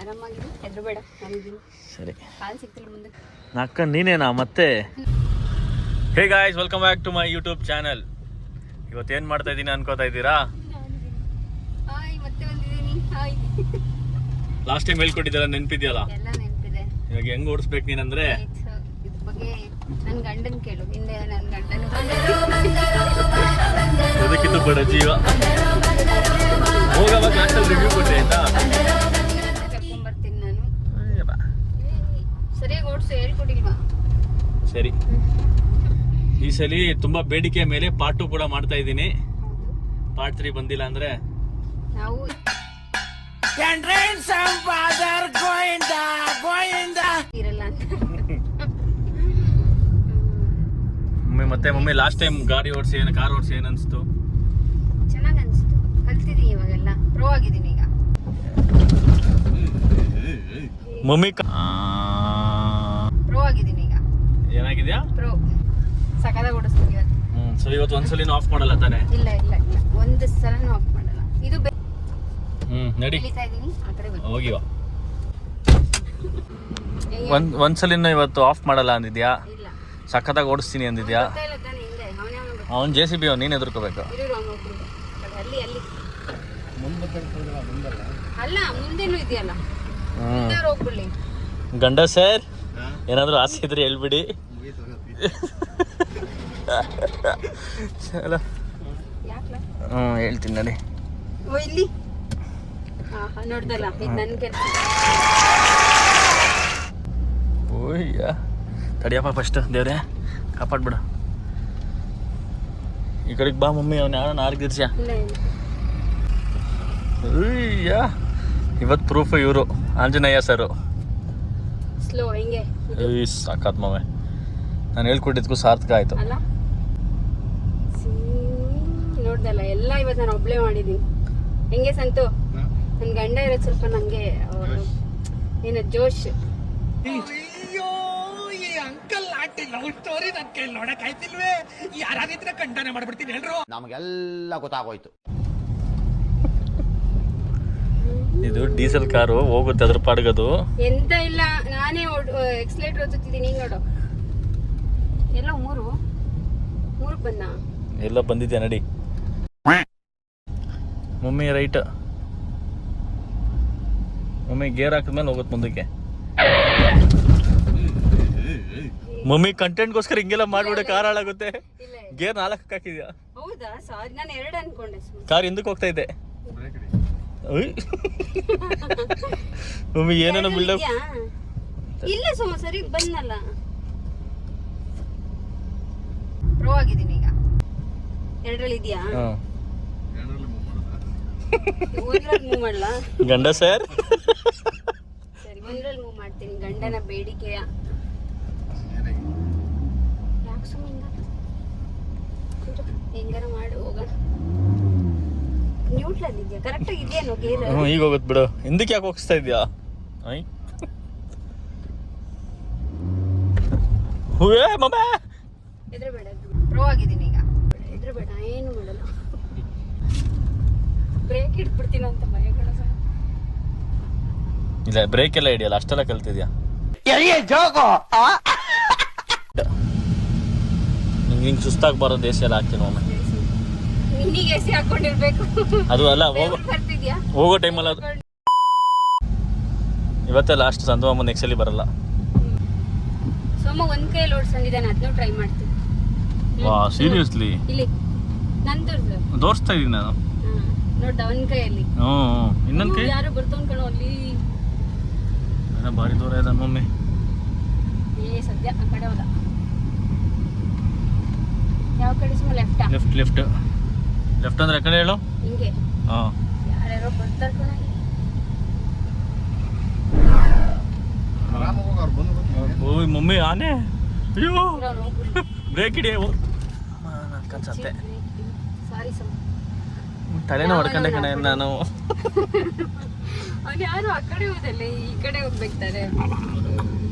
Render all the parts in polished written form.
ಆರಾಮಾಗಿರಿ, ಹೆದರಬೇಡ, ನಾನಿದ್ದೀನಿ. ಸರಿ, ಕಾಲು ಸಿಗ್ತಿಲ್ಲ ಮುಂದೆ. ಅಕ್ಕ ನೀನೇನಾ ಮತ್ತೆ? Hey guys, welcome back to my YouTube channel. ಇವತ್ತೇನು ಮಾಡ್ತಾ ಇದ್ದೀನಿ ಅನ್ಕೋತಾ ಇದ್ದೀರಾ? ಹಾಯ್, ಮತ್ತೆ ಬಂದಿದ್ದೀನಿ. ಹಾಯ್. ಲಾಸ್ಟ್ ಟೈಮ್ ಹೇಳ್ಕೊಟ್ಟಿದ್ದಲ್ಲ, ನೆನಪಿದೆಯಲ್ಲ? ಎಲ್ಲ ನೆನಪಿದೆ. ಇವಾಗ ಹೆಂಗ್ ಓಡಿಸ್ಬೇಕು ನೀನಂದ್ರೆ, ಇದ್ರ ಬಗ್ಗೆ ನನ್ನ ಗಂಡನ್ ಕೇಳು. ಹಿಂದೆ ನನ್ನ ಗಂಡನ ಅದಕ್ಕಿಂತ ಬಡ ಜೀವ. ಹೋಗವಾಗ ಲಾಸ್ಟಲ್ಲಿ ರಿವ್ಯೂ ಕೊಟ್ಟೆ ಆಯ್ತಾ? ಕರ್ಕೊಂಡ್ಬರ್ತೀನಿ ನಾನು. ಸರಿಯಾಗಿ ಓಡಿಸು, ಹೇಳ್ಕೊಟ್ಟಿಲ್ವಾ? ಸರಿ, ಈ ಸಲ ತುಂಬಾ ಬೇಡಿಕೆ ಮೇಲೆ ಪಾರ್ಟ್ 2 ಕೂಡ ಮಾಡ್ತಾ ಇದ್ದೀನಿ. ಪಾರ್ಟ್ 3 ಬಂದಿಲ್ಲ ಅಂದ್ರೆ ನಾವು ಇರಲ್ಲ ಅಂತ. ಮಮ್ಮಿ ಲಾಸ್ಟ್ ಟೈಮ್ ಗಾಡಿ ಓಡಿಸಿ ಕಾರ್ ಓಡಿಸಿ ಏನ್ ಅನ್ಸ್ತು? ಚೆನ್ನಾಗಿ ಅನ್ಸ್ತು. ಕಲ್ತಿದ್ದೀನಿ, ಇವಾಗೆಲ್ಲ ಪ್ರೋ ಆಗಿದ್ದೀನಿ ಈಗ. ಮಮ್ಮಿ ಪ್ರೋ ಆಗಿದ್ದೀನಿ ಈಗ. ಏನಾಗಿದ್ಯಾ? ಪ್ರೋ ಸಕದಾಗ ಓಡಿಸ್ತೀನಿ ಇವತ್ತು. ಸೊ ಇವತ್ತು ಒಂದ್ಸಲಿನೂ ಆಫ್ ಮಾಡಲ್ಲ ತಾನೆ? ಇಲ್ಲ, ಒಂದು ಸಲನೂ ಆಫ್ ಮಾಡಲ್ಲ. ಇದು ನಡಿ, ಇಳಿತಾ ಇದೀನಿ, ಆ ಕಡೆ ಬನ್ನಿ. ಹೋಗಿವ. ಒಂದ್ಸಲಿನ ಇವತ್ತು ಆಫ್ ಮಾಡಲ್ಲ ಅಂದಿದ್ಯಾ? ಇಲ್ಲ, ಸಖತ್ತಾಗಿ ಓಡಿಸ್ತೀನಿ ಅಂದಿದ್ಯಾ? ಗೊತ್ತಾ ಇಲ್ಲ ತಾನೆ ಹಿಂದೆ ಅವನೇ ಅವ್ನು JCB ಅವ್ನು, ನೀನು ಎದುರ್ಕೋಬೇಕು. ಅಲ್ಲಿ ಅಲ್ಲ, ಮುಂದೇನು ಇದೆಯಲ್ಲ, ಮುಂದೆ ಹೋಗ್ಬಿಡ್ಲಿ. ಗಂಡ ಸರ್, ಏನಾದರೂ ಆಸೆ ಇದ್ರೆ ಹೇಳ್ಬಿಡಿ. ಚಲೋ, ಹೇಳ್ತೀನಿ ನಡಿ. ಇಲ್ಲಿ ನೋಡ್ದಲ್ಲ, ಇದು ನನ್ನ ಕೆಲಸ. ಓಯ್ಯ, ತಡಿಯಪ್ಪ ಫಸ್ಟ್, ದೇವ್ರೆ ಕಾಪಾಡ್ಬಿಡು. ಈ ಕಡೆಗೆ ಬಾ ಮಮ್ಮಿ, ಅವ್ನು ಯಾರನ್ನ ಆರ್ಗಿರ್ಸ್ಯ. ಅಯ್ಯ, ಇವತ್ತು ಪ್ರೂಫ್ ಇವರು ಆಂಜನೇಯ ಸರು. ಸ್ಲೋ ಹಿಂಗೆ ಸಾಕಾತ್ ಮಮ್ಮಿ, ನಾನು ಹೇಳ್ಕೊಟ್ಟಿದ್ಕು ಸಾರ್ಥಕ ಆಯ್ತು. ಅಲ್ಲ, ನೋಡ್ದಲ್ಲ ಎಲ್ಲ ಇವತ್ತು ನಾನು ಒಬ್ಳೆ ಮಾಡಿದ್ದೀನಿ. ಹೆಂಗೆ ಸಂತು? ನನ್ನ ಗಂಡ ಇರೋದು ಸ್ವಲ್ಪ ನಂಗೆ ಏನು ಜೋಶ್. ನಮಗೆಲ್ಲ ಗೊತ್ತಾಗೋಯ್ತು. ಇದು ಡೀಸೆಲ್ ಕಾರು, ಹೋಗುತ್ತೆ ಅದ್ರ ಪಾಡ್ಗದು. ಎಂತ ಇಲ್ಲ, ನಾನೇ ಎಕ್ಸ್ಲೇಟರ್ ಓದುತ್ತಿದ್ದೀನಿ. ಹಿಂಗ್ ನೋಡು, ಎಲ್ಲ ಮೂರಕ್ಕೆ ಬಂದ. ಎಲ್ಲ ಬಂದಿದ್ಯಾ ನಡಿ. ಮಮ್ಮಿ ರೈಟ್, ಮಮ್ಮಿ ಗೇರ್ ಹಾಕಿದ್ಮೇಲೆ ಹೋಗುತ್ತೆ ಮುಂದಕ್ಕೆ. ಮಮ್ಮಿ ಕಂಟೆಂಟ್ಗೋಸ್ಕರ ಹಿಂಗೆಲ್ಲ ಮಾಡ್ಬಿಡ, ಕಾರ್ ಹಾಳಾಗುತ್ತೆ. ಗೇರ್ 4 ಹಾಕಿದ್ಯಾ? ಹೌದಾ? ಸಾರಿ, ನಾನು 2 ಅನ್ಕೊಂಡೆ. ಕಾರ್ ಹಿಂದಕ್ಕೆ ಹೋಗ್ತಾ ಇದೆ. ಮಮ್ಮಿ ಏನೇನೋ ಬಿಲ್ಡಪ್. ಇಲ್ಲ ಸೋಮ, ಸರಿ ಬಂದಲ್ಲ. ಪ್ರೋ ಆಗಿದ್ದೀನಿ ಈಗ. 2ರಲ್ಲಿ ಇದೆಯಾ? ಒಂದ್ರಲ್ಲಿ ಮೂವ್ ಮಾಡಲಾ? ಗಂಡ ಸರ್, ಸರಿ, ಒಂದ್ರಲ್ಲಿ ಮೂವ್ ಮಾಡ್ತೀನಿ. ಗಂಡನ ಬೇಡಿಕೆಯ. ಯಾಕೆ ಸುಮ್ಮನೆ ಹೆಂಗಾರ ಮಾಡಿ ಹೋಗೋಣ. ನ್ಯೂಟ್ರಲ್ಲಿ ಇದೆಯಾ? ಕರೆಕ್ಟ್ ಇದೆಯೇನೋ ಗೇರ್? ಈಗ ಹೋಗುತ್ತೆ ಬಿಡು. ಹಿಂದಕ್ಕೆ ಯಾಕೆ ಹೋಗಿಸ್ತಾ ಇದೆಯಾ? ಹೂವೇ ಮಮ್ಮಿ, ಹೆದರಬೇಡ, ಪ್ರೋ ಆಗಿದ್ದೀನಿ ಈಗ. ಹೆದರಬೇಡ, ಏನು ಮಾಡಲ್ಲ. ಬ್ರೇಕ್ ಇಟ್ಬಿಡ್ತೀನಿ ಅಂತ ಭಯಗಳ. ಇಲ್ಲ, ಬ್ರೇಕ್ ಎಲ್ಲ ಹಿಡಿಯಲ್ಲ, ಅಷ್ಟೆಲ್ಲ ಕಲ್ತಿದ್ಯಾ? ನಿಂಗೆ ಸುಸ್ತಾಗಬಾರ್ದು, ದೇಶ ಎಲ್ಲ ಹಾಕ್ತೀನಿ ಒಮ್ಮೆ. ನಿನಗೆ ಎಸಿ ಹಾಕೊಂಡಿರ್ಬೇಕು. ಅದು ಅಲ್ಲ, ಹೋಗೋ ಟೈಮಲ್ಲಿ ಅದು. ಇವತ್ತೇ ಲಾಸ್ಟ್, ಸಂಧು ನೆಕ್ಸ್ಟ್ ಸಲ ಬರಲ್ಲ. ಸೋಮ ಒಂದ್ ಕೈಯಲ್ಲಿ ಓಡಿಸ್ಕೊಂಡಿದ್ದಾನೆ, ಅದನ್ನೂ ಟ್ರೈ ಮಾಡ್ತೀನಿ. ವಾ, ಸೀರಿಯಸ್ಲಿ? ಇಲ್ಲಿ ನಂದು ತೋರಿಸ್ತಾ ಇದೀನಿ ನಾನು. ನೋಡ್ದ ಒಂದ್ ಕೈಯಲ್ಲಿ. ಇನ್ನೊಂದ್ ಕೈ ಯಾರು ಬರ್ತಾವ್ ಕಣೋ ಅಲ್ಲಿ. ಬಾರಿ ದೂರ ಇದೆ ಮಮ್ಮಿ. ಸದ್ಯ ಆ ಕಡೆ ಹೋದ. ಯಾವ ಕಡೆ? ಸುಮ್ಮ ಲೆಫ್ಟ್ ಅಂದ್ರೆ ಆ ಕಡೆ ಹೇಳು. ಹಿಂಗೆ ಯಾರ್ಯಾರೋ ಬರ್ತಾರ ಕಣ. ಓಯ್ ಮಮ್ಮಿ, ಆನೆ. ಅಯ್ಯೋ, ಬ್ರೇಕ್ ಹಿಡಿಯ ಕನ್ಸತ್ತೆ. ಸಾರಿ ಸಮ, ತಲೆನೋ ಹೊಡ್ಕೊಂಡೆ ಕಣೆ ನಾನು. ಅವ್ನು ಯಾರು ಆ ಕಡೆ ಹೋದಲ್ಲ, ಈ ಕಡೆ ಹೋಗ್ಬೇಕಾರೆ.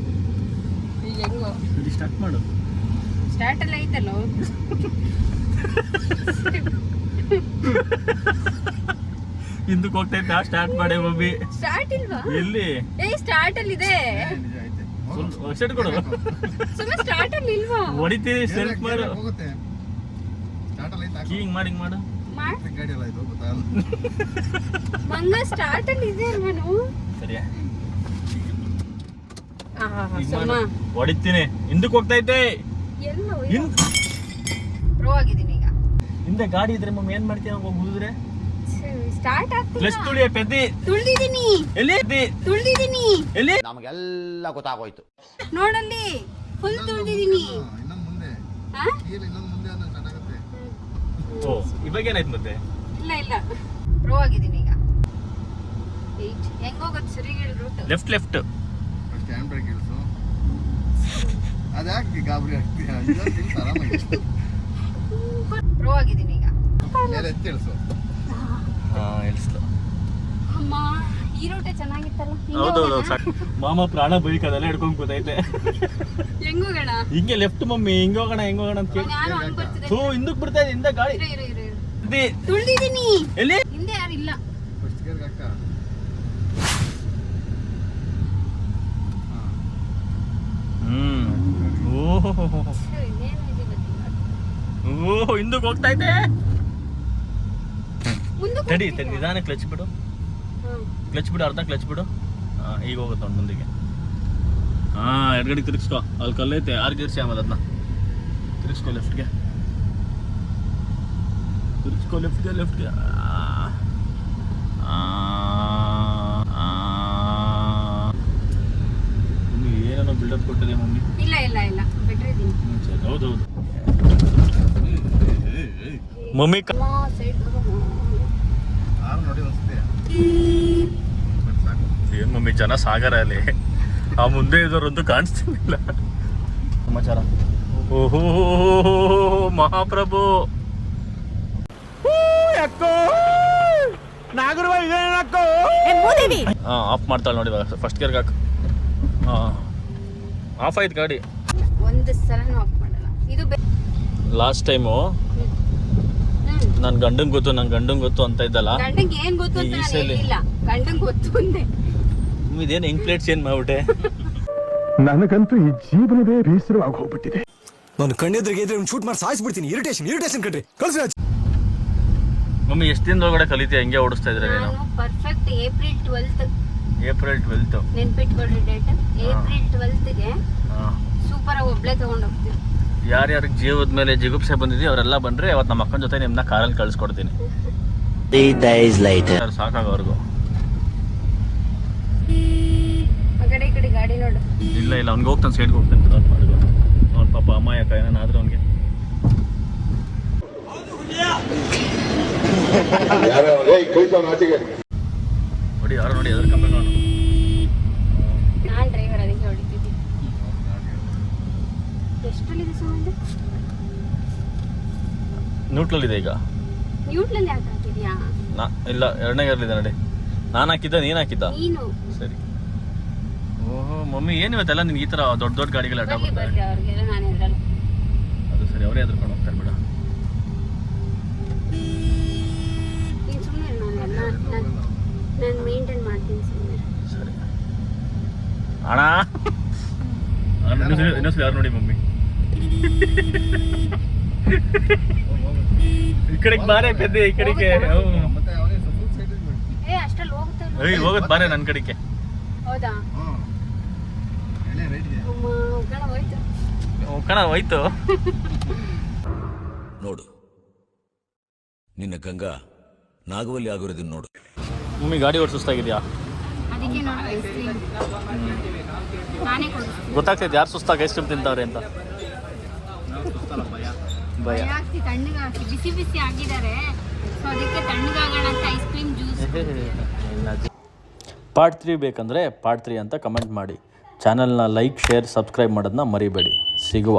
ಈಗ ಹೆಂಗೋ ಸ್ಟಾರ್ಟ್ ಮಾಡು. ಸ್ಟಾರ್ಟ್ ಎಲ್ಲ ಐತಲ್ಲ. ಹಿಂದಕ್ಕೆ ಹೋಗ್ತೈತೆ ಸ್ಟಾರ್ಟ್ ಮಾಡಿ ಮಮ್ಮಿ. ಸ್ಟಾರ್ಟ್ ಇಲ್ವಾ? ಎಲ್ಲಿ ಸ್ಟಾರ್ಟ್ ಅಲ್ಲಿ ಇದೆ. ಸೆಟ್ ಕೊಡು. ಸುಮ್ಮನೆ ಸ್ಟಾರ್ಟ್ ಅಲ್ಲಿ ಇಲ್ವಾ? ಹೊಡಿತೀರಿ ಸೆಲ್ಫ್ ಮಾಡು. ಹೋಗುತ್ತೆ ಸ್ಟಾರ್ಟ್ ಅಲ್ಲಿ ಐತಾ ಹಿಂಗ್ ಮಾಡಿ ಹಿಂಗ್ ಮಾಡು. ಗಾಡಿ ಎಲ್ಲ ಇದು ಗೊತ್ತಾಗಲ್ಲ. ಮಂಗ ಸ್ಟಾರ್ಟ್ ಅಲ್ಲಿ ಇದೆ ಅಲ್ವನು? ಸರಿಯಾ ಸುಮ್ಮ ಹೊಡಿತೀನಿ. ಹಿಂದಕ್ಕೆ ಹೋಗ್ತೈತೆ. ಎಲ್ಲ ಹಿಂದ್ ಪ್ರೋ ಆಗಿದ್ದೀನಿ ಈಗ. ಹಿಂದೆ ಗಾಡಿ ಇದ್ರೆ ಮಮ್ಮಿ ಏನ್ ಮಾಡ್ತೀಯ? ಹೋಗಿ ಹುಡುದ್ರೆ ಸ್ಟಾರ್ಟ್ ಆಗ್ತಿಲ್ಲ. ಪ್ಲಸ್ ತುಳಿಯ ಪೆದ್ದಿ. ತುಳ್ದಿದ್ದೀನಿ. ಎಲ್ಲಿ ತುಳ್ದಿದ್ದೀನಿ. ಎಲ್ಲಿ? ನಮಗೆಲ್ಲ ಗೊತ್ತಾಗೋಯ್ತು. ನೋಡಲ್ಲಿ ಫುಲ್ ತುಳ್ದಿದ್ದೀನಿ. ಇನ್ನೊಂದು ಮುಂದೆ ಹಾ? ಇನ್ನೊಂದು ಮುಂದೆ ಅಂದ್ರೆ ಚೆನ್ನಾಗುತ್ತೆ. ಓ ಇವಾಗ ಏನಾಯ್ತು ಮತ್ತೆ? ಇಲ್ಲ ಪ್ರೋ ಆಗಿದ್ದೀನಿ ಈಗ. ಹೆಂಗ್ ಹೋಗೋದು ಸರಿ route? Left left. First hand brake ಇಳಿಸು. ಅದ್ಯಾಕೆ ಗಾಬರಿ ಆಗ್ತೀಯ? ಆರಾಮಾಗಿ ಪ್ರೋ ಆಗಿದ್ದೀನಿ ಈಗ. ಮೇಲೆ ಎತ್ತಿ ಇಳಿಸು. ಹಾ ಇಳಿಸ್ತು. ಅಮ್ಮ ಈ ರೂಟೇ ಚೆನ್ನಾಗಿತ್ತಲ್ಲ. ಹೌದೌದು ಸಾಕು. ಮಾಮ ಪ್ರಾಣ ಬೈಕ್ ಅದೆಲ್ಲ ಹಿಡ್ಕೊಂಡ್ ಕೂತೈತೆ. ಹೆಂಗ್ ಹೋಗೋಣ? ಹಿಂಗೆ ಲೆಫ್ಟ್ ಮಮ್ಮಿ ಹಿಂಗ್ ಹೋಗೋಣ ಅಂತ ಕೇಳಿ. ಯಾರು ಹಂಗ್ ಬರ್ತಿದೆ? ಹೋ ಹಿಂದಕ್ಕೆ ಬಿಡ್ತಾ ಇದೆ ಹಿಂದೆ ಗಾಡಿ. ಇರು. ತುಳ್ದಿದ್ದೀನಿ. ಎಲ್ಲಿ? ಹಿಂದೆ ಯಾರು ಇಲ್ಲ. ಫಸ್ಟ್ ಗೇರ್ಗೆ ಹಾಕ. ಓಹೋ ಇನ್ನೇನು ಇದೆ ಗೊತ್ತಿಲ್ಲ. ಓಹ್ ಹಿಂದಕ್ಕೆ ಹೋಗ್ತಾ ಇದೆ. ಮುಂದಕ್ಕೆ ತಡಿ ಹೋಗ್ತಿದ್ಯಾ? ನಿಧಾನ ಕ್ಲಚ್ ಬಿಡು. ಹ್ಮ್. ಕ್ಲಚ್ ಬಿಡು ಅರ್ಧ ಕ್ಲಚ್ ಬಿಡು. ಈಗ ಹೋಗುತ್ತೆ ಅವ್ನು ಮುಂದಿಗೆ. ಎಡಗಡೆ ತಿರುಗಿಸ್ಕೊ. ಅಲ್ಲಿ ಕಲ್ಲೈತೆ 6 ಗೇರ್ಸಿ ಆಮೇಲೆ ಅದನ್ನ ತಿರುಗಿಸ್ಕೊ ಲೆಫ್ಟ್ಗೆ. ತಿರುಗಿಸ್ಕೊ ಲೆಫ್ಟ್ಗೆ. ಮಮ್ಮಿ ಏನೇನೋ ಬಿಲ್ಡಪ್ ಕೊಟ್ಟಿದೆ ಮಮ್ಮಿ. ಇಲ್ಲ ಬೆಟ್ರ್ ಇದೀನಿ. ಸರಿ ಹೌದೌದು ಮಮ್ಮಿ ಸೈಡ್ ಆರು ನೋಡಿ ಅನಿಸ್ತೀಯ ಸಾಕು. ಏನ್ ಮಮ್ಮಿ ಜನ ಸಾಗರ ಅಲ್ಲಿ. ಆ ಮುಂದೆ ಇದ್ದವರಂತೂ ಕಾಣಿಸ್ತಿಲ್ಲ. ಸಮಾಚಾರ. ಓಹೋ ಮಹಾಪ್ರಭು. ಆಫ್ ಮಾಡ್ತಾಳೆ ನೋಡಿ ಇವಾಗ. ಫಸ್ಟ್ ಗೇರ್ಗೆ ಹಾಕು. ಆಫ್ ಆಯ್ತು ಗಾಡಿ. ಒಂದು ಸಲನೂ ಆಫ್ ಮಾಡಲ್ಲ ಇದು. ಲಾಸ್ಟ್ ಟೈಮು ನನ್ನ ಗಂಡಂಗೆ ಗೊತ್ತು ಅಂತ ಇದ್ದಲ್ಲ. ಗಂಡಂಗೆ ಏನ್ ಗೊತ್ತು ಅಂತ ಈ ನಾನು ಸಲ. ಹೇಳಿಲ್ಲ. ಗಂಡಂಗೆ ಗೊತ್ತು ಅಂದೆ. ಇದೇನು ಹೆಂಗ್ ಪ್ಲೇಟ್ ಚೇಂಜ್ ಮಾಡ್ಬಿಟ್ಟೆ? ನನಗಂತೂ ಈ ಜೀವನವೇ ಬೇಸರವಾಗಿ ಹೋಗ್ಬಿಟ್ಟಿದೆ. ನಾನು ಕಣ್ಣೆದ್ರಿಗೆ ಇದ್ರೆ ಶೂಟ್ ಮಾಡಿ ಸಾಯಿಸ್ಬಿಡ್ತೀನಿ. ಇರಿಟೇಷನ್ ಕಣ್ರಿ. ಕಳ್ಸಿ ರಾಜ್. ಮಮ್ಮಿ ಎಷ್ಟು ದಿನದೊಳಗಡೆ ಕಲಿತೀಯ? ಹೆಂಗೆ ಓಡಿಸ್ತಾ ಇದ್ರೆ ನೀನು? ನಾನು ಪರ್ಫೆಕ್ಟ್ ಏಪ್ರಿಲ್ 12 ನೆನ್ಪಿಟ್ಕೊಳ್ಳಿ ಡೇಟ್. ಏಪ್ರಿಲ್ 12ಗೆ ಸೂಪರ್ ಆಗಿ ಒಬ್ಳೆ ತಗೊಂಡು ಹೋಗ್ತೀನಿ. ಯಾರ್ಯಾರಿಗೆ ಜೀವದ ಮೇಲೆ ಜಿಗುಪ್ಸೆ ಬಂದಿದೆಯೋ ಅವರೆಲ್ಲ ಬಂದ್ರೆ ಅವತ್ತು ನಮ್ಮ ಅಕ್ಕನ ಜೊತೆ ನಿಮ್ಮನ್ನ ಕಾರಲ್ಲಿ ಕಳಿಸ್ಕೊಡ್ತೀನಿ. 3 days later. ಸಾಕಾಗವ್ರಿಗೂ. ಆ ಕಡೆ ಈ ಕಡೆ ಗಾಡಿ ನೋಡು. ಇಲ್ಲ ಅವ್ನಿಗೆ ಹೋಗ್ತಾನೆ ಸೈಡ್ಗೆ ಹೋಗ್ತಾನೆ. ಅವ್ನ ಪಾಪ ಅಮ್ಮಾಯಕ ಏನಾದ್ರು ಅವ್ನಿಗೆ. ನೋಡಿ ಯಾರು ನೋಡಿ ಅದ್ರ ಕಂಬ ನೋಡು. ನಾನ್ ಡ್ರೈವರ್ ಅದಕ್ಕೆ ಹೊಡಿತಿದ್ದೆ. ಎಷ್ಟಲ್ಲಿದೆ ಸುಮ್ಮನೆ? ನ್ಯೂಟ್ರಲ್ಲಿದೆ ಈಗ. ನ್ಯೂಟ್ರಲ್ಲಿ ಯಾಕೆ ಹಾಕಿದ್ಯಾ? ಇಲ್ಲ 2ನೇ ಗೇರ್ಲಿದೆ ನೋಡಿ. ನಾನು ಹಾಕಿದ್ದ ನೀನು ಹಾಕಿದ್ದ? ನೀನು. ಸರಿ. ಓಹೋ ಮಮ್ಮಿ ಏನು ಇವತ್ತೆಲ್ಲ ನಿನ್ಗೆ ಈ ಥರ ದೊಡ್ಡ ಗಾಡಿಗಳು ಅಡ್ಡ ಬರ್ಲಿ ಬರ್ತಾರೆ. ಅವ್ರಿಗೆಲ್ಲ ನಾನು ಹೇಳಲ್ಲ. ಅದು ಸರಿ, ಅವರೇ ಎದ್ರುಕೊಂಡು ಹೋಗ್ತಾರೆ ಬಿಡ. ನೀನು ಸುಮ್ಮನೆ ನಾನು ಮೇಂಟೈನ್ ಮಾಡ್ತೀನಿ ಸುಮ್ಮನೆ. ಸರಿ ಅಣ್ಣ. ಇನ್ನೊಂದ್ಸಲ ಯಾರು ನೋಡಿ ಮಮ್ಮಿ. ಈ ಕಡೆಗೆ ಬಾರೆ ಪೆದ್ದೆ, ಈ ಕಡೆಗೆ. ಮತ್ತೆ ಅವನೇ ಫುಲ್ ಸೈಡ್ ಬಿಡು. ಅಷ್ಟಲ್ಲಿ ಹೋಗುತ್ತೆ. ಹೋಗುತ್ತೆ ಬಾರೆ ನನ್ನ ಕಡೆಗೆ. ಹೌದಾ? ಎಳೆ ರೈಟ್ಗೆ. ಕಣ ಹೋಯ್ತು. ಕಣ ಹೋಯ್ತು. ನೋಡು ನಿನ್ನ ಗಂಗಾ ನಾಗವಲ್ಲಿ ಆಗಿರೋದನ್ನ ನೋಡು. ಮಮ್ಮಿ ಗಾಡಿ ಓಡಿಸ್ ಸುಸ್ತಾಗಿದ್ಯಾ? ಅದಕ್ಕೆ ನೋಡಿ ನಾನೇ ಕೊಡಿಸ್ತೀನಿ. ಗೊತ್ತಾಗ್ತೈತೆ ಯಾರು ಸುಸ್ತಾಗ ಐಸ್ ಕ್ರೀಮ್ ತಿಂತಾವ್ರೆ ಅಂತ. ಭಯ ಆಗ್ತಿ ತಣ್ಣಗಾಕಿ ಬಿಸಿ ಆಗಿದ್ದಾರೆ. ಸೊ ಅದಕ್ಕೆ ತಣ್ಣಗಾಗೋಣ ಅಂತ ಐಸ್ ಕ್ರೀಮ್ ಜ್ಯೂಸ್. ಪಾರ್ಟ್ 3 ಬೇಕಂದರೆ ಪಾರ್ಟ್ 3 ಅಂತ ಕಮೆಂಟ್ ಮಾಡಿ. ಚಾನಲ್ನ ಲೈಕ್ ಶೇರ್ ಸಬ್ಸ್ಕ್ರೈಬ್ ಮಾಡೋದನ್ನ ಮರಿಬೇಡಿ. ಸಿಗುವ.